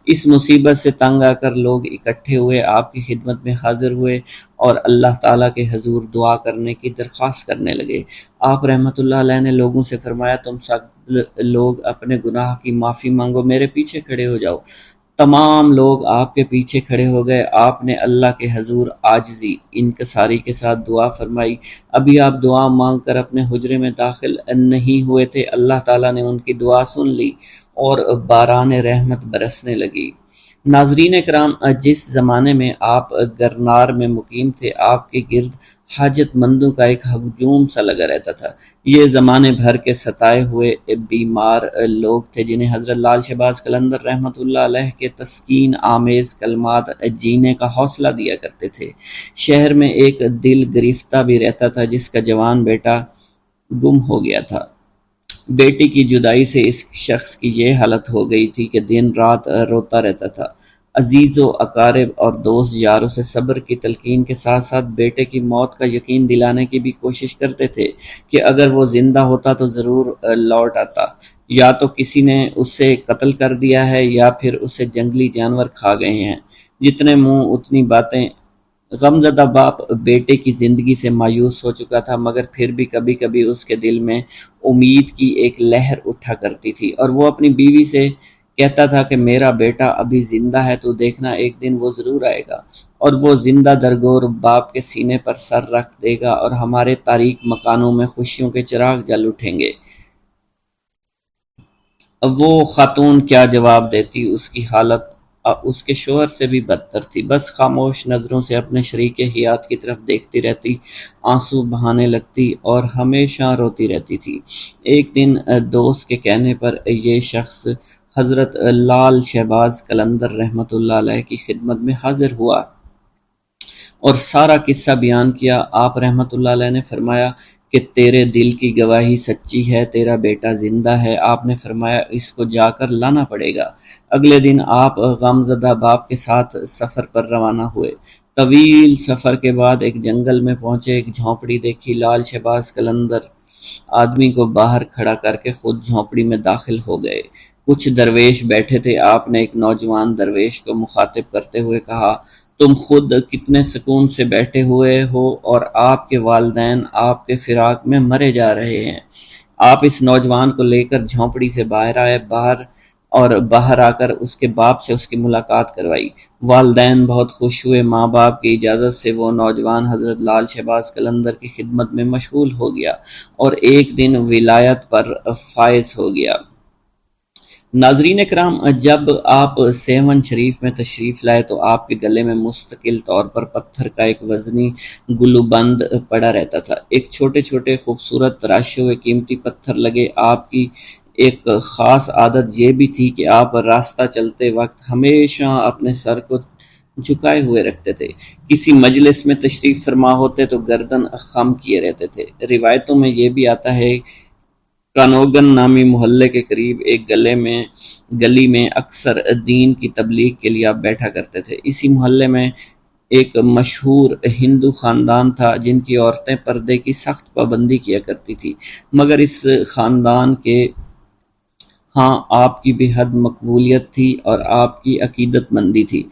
Speaker 1: اس مصیبت سے تنگ آ کر لوگ اکٹھے ہوئے، آپ کی خدمت میں حاضر ہوئے اور اللہ تعالیٰ کے حضور دعا کرنے کی درخواست کرنے لگے۔ آپ رحمۃ اللہ علیہ نے لوگوں سے فرمایا تم سب لوگ اپنے گناہ کی معافی مانگو، میرے پیچھے کھڑے ہو جاؤ۔ تمام لوگ آپ کے پیچھے کھڑے ہو گئے۔ آپ نے اللہ کے حضور عاجزی، انکساری کے ساتھ دعا فرمائی۔ ابھی آپ دعا مانگ کر اپنے حجرے میں داخل نہیں ہوئے تھے، اللہ تعالیٰ نے ان کی دعا سن لی اور باران رحمت برسنے لگی۔ ناظرین کرام، جس زمانے میں آپ گرنار میں مقیم تھے، آپ کے گرد حاجت مندوں کا ایک ہجوم سا لگا رہتا تھا۔ یہ زمانے بھر کے ستائے ہوئے بیمار لوگ تھے جنہیں حضرت لال شہباز قلندر رحمۃ اللہ علیہ کے تسکین آمیز کلمات جینے کا حوصلہ دیا کرتے تھے۔ شہر میں ایک دل گرفتہ بھی رہتا تھا جس کا جوان بیٹا گم ہو گیا تھا۔ بیٹی کی جدائی سے اس شخص کی یہ حالت ہو گئی تھی کہ دن رات روتا رہتا تھا۔ عزیز و اقارب اور دوست یاروں سے صبر کی تلقین کے ساتھ ساتھ بیٹے کی موت کا یقین دلانے کی بھی کوشش کرتے تھے کہ اگر وہ زندہ ہوتا تو ضرور لوٹ آتا، یا تو کسی نے اسے قتل کر دیا ہے یا پھر اسے جنگلی جانور کھا گئے ہیں۔ جتنے منہ اتنی باتیں۔ غمزدہ باپ بیٹے کی زندگی سے مایوس ہو چکا تھا، مگر پھر بھی کبھی کبھی اس کے دل میں امید کی ایک لہر اٹھا کرتی تھی اور وہ اپنی بیوی سے کہتا تھا کہ میرا بیٹا ابھی زندہ ہے تو دیکھنا ایک دن وہ ضرور آئے گا، اور وہ زندہ درگور باپ کے سینے پر سر رکھ دے گا اور ہمارے تاریک مکانوں میں خوشیوں کے چراغ جل اٹھیں گے۔ اب وہ خاتون کیا جواب دیتی؟ اس کی حالت اس کے شوہر سے بھی بدتر تھی، بس خاموش نظروں سے اپنے شریک حیات کی طرف دیکھتی رہتی، آنسو بہانے لگتی اور ہمیشہ روتی رہتی تھی۔ ایک دن دوست کے کہنے پر یہ شخص حضرت لال شہباز قلندر رحمۃ اللہ علیہ کی خدمت میں حاضر ہوا اور سارا قصہ بیان کیا۔ آپ رحمۃ اللہ علیہ نے فرمایا کہ تیرے دل کی گواہی سچی ہے، تیرا بیٹا زندہ ہے۔ آپ نے فرمایا اس کو جا کر لانا پڑے گا۔ اگلے دن آپ غمزدہ باپ کے ساتھ سفر پر روانہ ہوئے۔ طویل سفر کے بعد ایک جنگل میں پہنچے، ایک جھونپڑی دیکھی۔ لال شہباز قلندر آدمی کو باہر کھڑا کر کے خود جھونپڑی میں داخل ہو گئے۔ کچھ درویش بیٹھے تھے۔ آپ نے ایک نوجوان درویش کو مخاطب کرتے ہوئے کہا، تم خود کتنے سکون سے بیٹھے ہوئے ہو اور آپ کے والدین آپ کے فراق میں مرے جا رہے ہیں۔ آپ اس نوجوان کو لے کر جھونپڑی سے باہر آئے، باہر آ کر اس کے باپ سے اس کی ملاقات کروائی۔ والدین بہت خوش ہوئے۔ ماں باپ کی اجازت سے وہ نوجوان حضرت لال شہباز قلندر کی خدمت میں مشغول ہو گیا اور ایک دن ولایت پر فائز ہو گیا۔ ناظرین اکرام، جب آپ سیون شریف میں تشریف لائے تو آپ کے گلے میں مستقل طور پر پتھر کا ایک وزنی گلوبند پڑا رہتا تھا۔ ایک چھوٹے چھوٹے خوبصورت تراشے ہوئے قیمتی پتھر لگے۔ آپ کی ایک خاص عادت یہ بھی تھی کہ آپ راستہ چلتے وقت ہمیشہ اپنے سر کو جھکائے ہوئے رکھتے تھے۔ کسی مجلس میں تشریف فرما ہوتے تو گردن خم کیے رہتے تھے۔ روایتوں میں یہ بھی آتا ہے کانوگن نامی محلے کے قریب ایک گلی میں اکثر دین کی تبلیغ کے لیے آپ بیٹھا کرتے تھے۔ اسی محلے میں ایک مشہور ہندو خاندان تھا جن کی عورتیں پردے کی سخت پابندی کیا کرتی تھی، مگر اس خاندان کے ہاں آپ کی بے حد مقبولیت تھی اور آپ کی عقیدت مندی تھی۔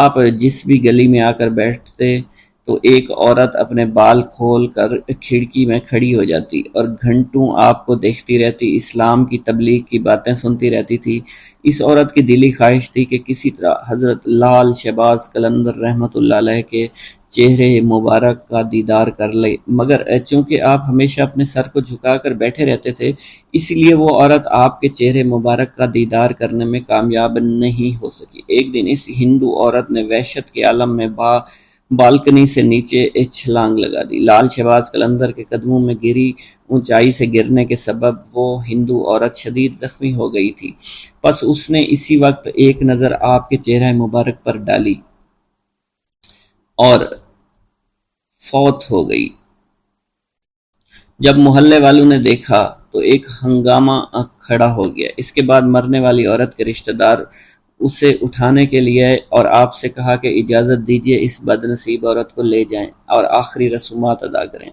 Speaker 1: آپ جس بھی گلی میں آ کر بیٹھتے تو ایک عورت اپنے بال کھول کر کھڑکی میں کھڑی ہو جاتی اور گھنٹوں آپ کو دیکھتی رہتی، اسلام کی تبلیغ کی باتیں سنتی رہتی تھی۔ اس عورت کی دلی خواہش تھی کہ کسی طرح حضرت لال شہباز قلندر رحمۃ اللہ علیہ کے چہرے مبارک کا دیدار کر لے، مگر چونکہ آپ ہمیشہ اپنے سر کو جھکا کر بیٹھے رہتے تھے، اس لیے وہ عورت آپ کے چہرے مبارک کا دیدار کرنے میں کامیاب نہیں ہو سکی۔ ایک دن اس ہندو عورت نے وحشت کے عالم میں بالکنی سے نیچے چھلانگ لگا دی۔ لال شہباز قلندر کے قدموں میں گری۔ اونچائی سے گرنے کے سبب وہ ہندو عورت شدید زخمی ہو گئی تھی، پس اس نے اسی وقت ایک نظر آپ کے چہرہ مبارک پر ڈالی اور فوت ہو گئی۔ جب محلے والوں نے دیکھا تو ایک ہنگامہ کھڑا ہو گیا۔ اس کے بعد مرنے والی عورت کے رشتہ دار اسے اٹھانے کے لیے آئے اور آپ سے کہا کہ اجازت دیجیے اس بد نصیب عورت کو لے جائیں اور آخری رسومات ادا کریں۔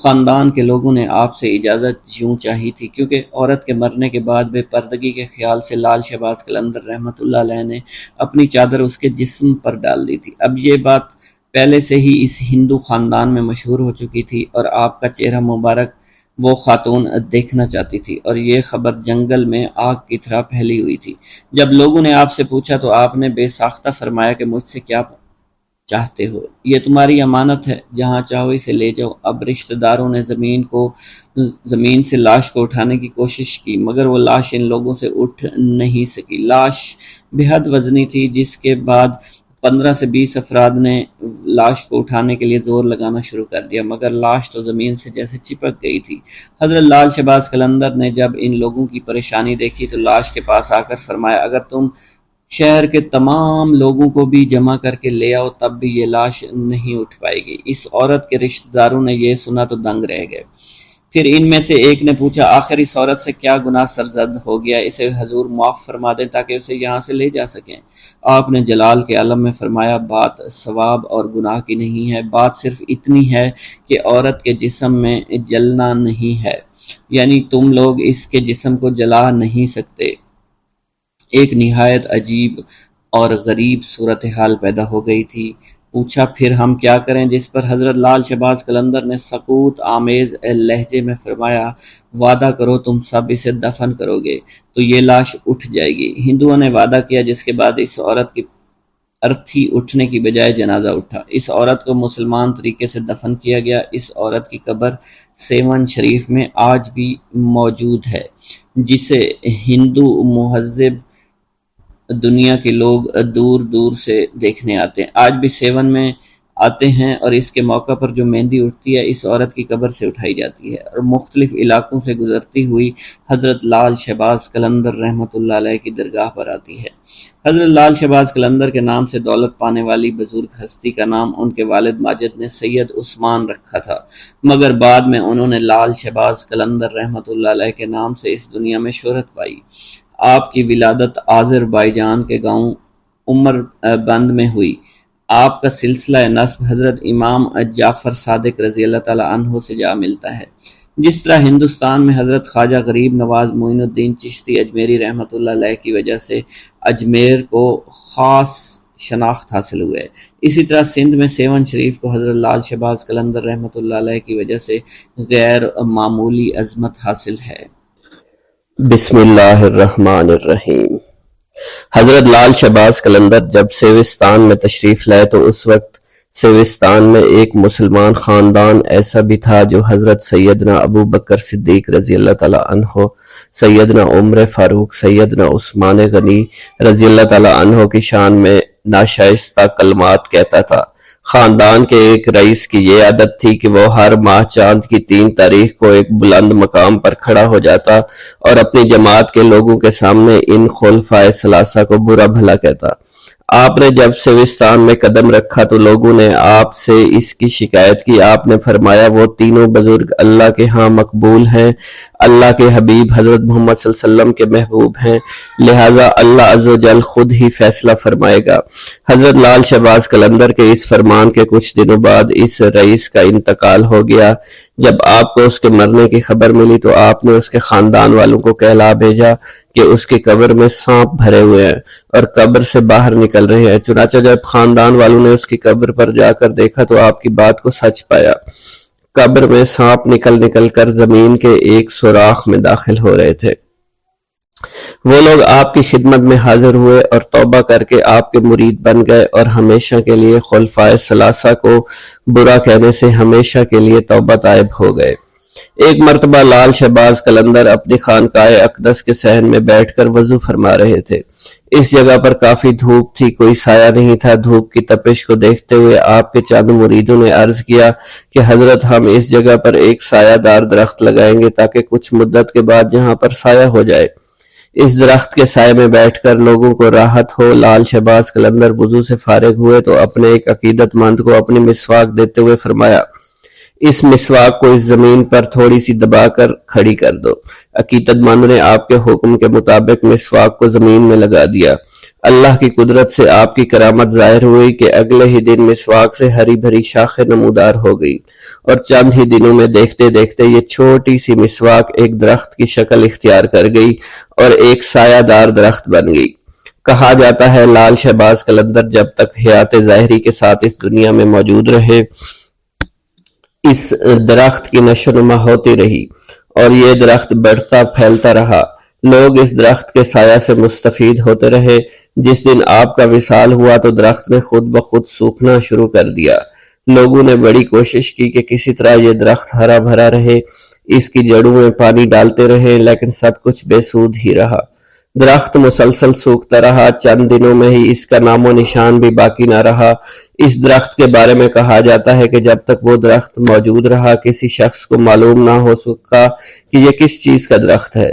Speaker 1: خاندان کے لوگوں نے آپ سے اجازت یوں چاہی تھی کیونکہ عورت کے مرنے کے بعد بے پردگی کے خیال سے لال شہباز قلندر رحمۃ اللہ علیہ نے اپنی چادر اس کے جسم پر ڈال دی تھی۔ اب یہ بات پہلے سے ہی اس ہندو خاندان میں مشہور ہو چکی تھی اور آپ کا چہرہ مبارک وہ خاتون دیکھنا چاہتی تھی، اور یہ خبر جنگل میں آگ کی طرح پھیلی ہوئی تھی۔ جب لوگوں نے آپ سے پوچھا تو آپ نے بے ساختہ فرمایا کہ مجھ سے کیا چاہتے ہو؟ یہ تمہاری امانت ہے، جہاں چاہو اسے لے جاؤ۔ اب رشتہ داروں نے زمین سے لاش کو اٹھانے کی کوشش کی، مگر وہ لاش ان لوگوں سے اٹھ نہیں سکی۔ لاش بے حد وزنی تھی، جس کے بعد 15 سے 20 افراد نے لاش کو اٹھانے کے لیے زور لگانا شروع کر دیا، مگر لاش تو زمین سے جیسے چپک گئی تھی۔ حضرت لال شہباز قلندر نے جب ان لوگوں کی پریشانی دیکھی تو لاش کے پاس آ کر فرمایا، اگر تم شہر کے تمام لوگوں کو بھی جمع کر کے لے آؤ تب بھی یہ لاش نہیں اٹھ پائے گی۔ اس عورت کے رشتہ داروں نے یہ سنا تو دنگ رہ گئے۔ پھر ان میں سے ایک نے پوچھا، آخر اس عورت سے کیا گناہ سرزد ہو گیا؟ اسے حضور معاف فرما دیں تاکہ اسے یہاں سے لے جا سکیں۔ آپ نے جلال کے عالم میں فرمایا، بات ثواب اور گناہ کی نہیں ہے، بات صرف اتنی ہے کہ عورت کے جسم میں جلنا نہیں ہے، یعنی تم لوگ اس کے جسم کو جلا نہیں سکتے۔ ایک نہایت عجیب اور غریب صورتحال پیدا ہو گئی تھی۔ پوچھا پھر ہم کیا کریں؟ جس پر حضرت لال شہباز قلندر نے سکوت آمیز لہجے میں فرمایا وعدہ کرو تم سب اسے دفن کرو گے تو یہ لاش اٹھ جائے گی۔ ہندوؤں نے وعدہ کیا، جس کے بعد اس عورت کی ارتھی اٹھنے کی بجائے جنازہ اٹھا۔ اس عورت کو مسلمان طریقے سے دفن کیا گیا۔ اس عورت کی قبر سیون شریف میں آج بھی موجود ہے، جسے ہندو مہذب دنیا کے لوگ دور دور سے دیکھنے آتے ہیں۔ آج بھی سیون میں آتے ہیں اور اس کے موقع پر جو مہندی اٹھتی ہے اس عورت کی قبر سے اٹھائی جاتی ہے اور مختلف علاقوں سے گزرتی ہوئی حضرت لال شہباز قلندر رحمۃ اللہ علیہ کی درگاہ پر آتی ہے۔ حضرت لال شہباز قلندر کے نام سے دولت پانے والی بزرگ ہستی کا نام ان کے والد ماجد نے سید عثمان رکھا تھا، مگر بعد میں انہوں نے لال شہباز قلندر رحمۃ اللہ علیہ کے نام سے اس دنیا میں شہرت پائی۔ آپ کی ولادت آذربائیجان کے گاؤں عمر بند میں ہوئی۔ آپ کا سلسلہ نسب حضرت امام جعفر صادق رضی اللہ تعالیٰ عنہ سے جا ملتا ہے۔ جس طرح ہندوستان میں حضرت خواجہ غریب نواز معین الدین چشتی اجمیری رحمۃ اللہ علیہ کی وجہ سے اجمیر کو خاص شناخت حاصل ہوئے، اسی طرح سندھ میں سیون شریف کو حضرت لال شہباز قلندر رحمۃ اللہ علیہ کی وجہ سے غیر معمولی عظمت حاصل ہے۔
Speaker 2: بسم اللہ الرحمن الرحیم۔ حضرت لال شہباز قلندر جب سیوستان میں تشریف لائے تو اس وقت سیوستان میں ایک مسلمان خاندان ایسا بھی تھا جو حضرت سیدنا ابو بکر صدیق رضی اللہ تعالیٰ عنہ، سیدنا عمر فاروق، سیدنا عثمان غنی رضی اللہ تعالیٰ عنہ کی شان میں ناشائستہ کلمات کہتا تھا۔ خاندان کے ایک رئیس کی یہ عادت تھی کہ وہ ہر ماہ چاند کی 3 تاریخ کو ایک بلند مقام پر کھڑا ہو جاتا اور اپنی جماعت کے لوگوں کے سامنے ان خلفائے ثلاثہ کو برا بھلا کہتا۔ آپ نے جب سیوستان میں قدم رکھا تو لوگوں نے آپ سے اس کی شکایت کی۔ آپ نے فرمایا وہ تینوں بزرگ اللہ کے ہاں مقبول ہیں، اللہ کے حبیب حضرت محمد صلی اللہ علیہ وسلم کے محبوب ہیں، لہٰذا اللہ عز و جل خود ہی فیصلہ فرمائے گا۔ حضرت لال شہباز قلندر کے اس فرمان کے کچھ دنوں بعد اس رئیس کا انتقال ہو گیا۔ جب آپ کو اس کے مرنے کی خبر ملی تو آپ نے اس کے خاندان والوں کو کہلا بھیجا کہ اس کی قبر میں سانپ بھرے ہوئے ہیں اور قبر سے باہر نکل رہے ہیں۔ چنانچہ جب خاندان والوں نے اس کی قبر پر جا کر دیکھا تو آپ کی بات کو سچ پایا۔ قبر میں سانپ نکل کر زمین کے ایک سوراخ میں داخل ہو رہے تھے۔ وہ لوگ آپ کی خدمت میں حاضر ہوئے اور توبہ کر کے آپ کے مرید بن گئے اور ہمیشہ کے لیے خلفائے ثلاثہ کو برا کہنے سے ہمیشہ کے لیے توبہ طائب ہو گئے۔ ایک مرتبہ لال شہباز قلندر اپنی خانقاہ اقدس کے صحن میں بیٹھ کر وضو فرما رہے تھے۔ اس جگہ پر کافی دھوپ تھی، کوئی سایہ نہیں تھا۔ دھوپ کی تپش کو دیکھتے ہوئے آپ کے چند مریدوں نے عرض کیا کہ حضرت ہم اس جگہ پر ایک سایہ دار درخت لگائیں گے تاکہ کچھ مدت کے بعد جہاں پر سایہ ہو جائے۔ اس درخت کے سائے میں بیٹھ کر لوگوں کو راحت ہو۔ لال شہباز قلندر وضو سے فارغ ہوئے تو اپنے ایک عقیدت مند کو اپنی مسواک دیتے ہوئے فرمایا اس مسواک کو اس زمین پر تھوڑی سی دبا کر کھڑی کر دو۔ عقیدت مند نے آپ کے حکم کے مطابق مسواک کو زمین میں لگا دیا۔ اللہ کی قدرت سے آپ کی کرامت ظاہر ہوئی کہ اگلے ہی دن مسواک سے ہری بھری شاخیں نمودار ہو گئی اور چند ہی دنوں میں دیکھتے دیکھتے یہ چھوٹی سی مسواک ایک درخت کی شکل اختیار کر گئی اور ایک سایہ دار درخت بن گئی۔ کہا جاتا ہے لال شہباز قلندر جب تک حیات ظاہری کے ساتھ اس دنیا میں موجود رہے اس درخت کی نشو و نما ہوتی رہی اور یہ درخت بڑھتا پھیلتا رہا۔ لوگ اس درخت کے سایہ سے مستفید ہوتے رہے۔ جس دن آپ کا وصال ہوا تو درخت نے خود بخود سوکھنا شروع کر دیا۔ لوگوں نے بڑی کوشش کی کہ کسی طرح یہ درخت ہرا بھرا رہے، اس کی جڑوں میں پانی ڈالتے رہے، لیکن سب کچھ بے سود ہی رہا۔ درخت مسلسل سوکھتا رہا۔ چند دنوں میں ہی اس کا نام و نشان بھی باقی نہ رہا۔ اس درخت کے بارے میں کہا جاتا ہے کہ جب تک وہ درخت موجود رہا کسی شخص کو معلوم نہ ہو سکا کہ یہ کس چیز کا درخت ہے۔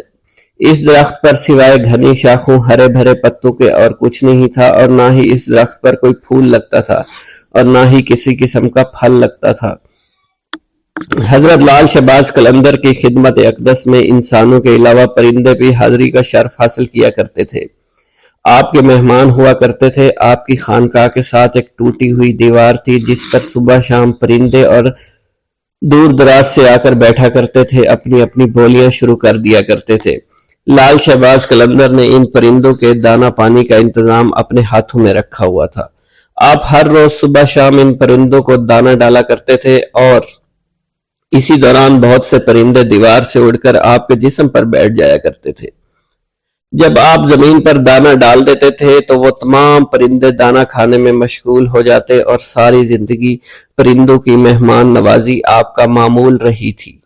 Speaker 2: اس درخت پر سوائے گھنی شاخوں، ہرے بھرے پتوں کے اور کچھ نہیں تھا، اور نہ ہی اس درخت پر کوئی پھول لگتا تھا اور نہ ہی کسی قسم کا پھل لگتا تھا۔ حضرت لال شہباز قلندر کی خدمت اقدس میں انسانوں کے علاوہ پرندے بھی حاضری کا شرف حاصل کیا کرتے تھے۔ آپ کے مہمان ہوا کرتے تھے۔ آپ کی خانقاہ کے ساتھ ایک ٹوٹی ہوئی دیوار تھی جس پر صبح شام پرندے اور دور دراز سے آ کر بیٹھا کرتے تھے، اپنی اپنی بولیاں شروع کر دیا کرتے تھے۔ لال شہباز قلندر نے ان پرندوں کے دانہ پانی کا انتظام اپنے ہاتھوں میں رکھا ہوا تھا۔ آپ ہر روز صبح شام ان پرندوں کو دانہ ڈالا کرتے تھے اور اسی دوران بہت سے پرندے دیوار سے اڑ کر آپ کے جسم پر بیٹھ جایا کرتے تھے۔ جب آپ زمین پر دانہ ڈال دیتے تھے تو وہ تمام پرندے دانہ کھانے میں مشغول ہو جاتے اور ساری زندگی پرندوں کی مہمان نوازی آپ کا معمول رہی تھی۔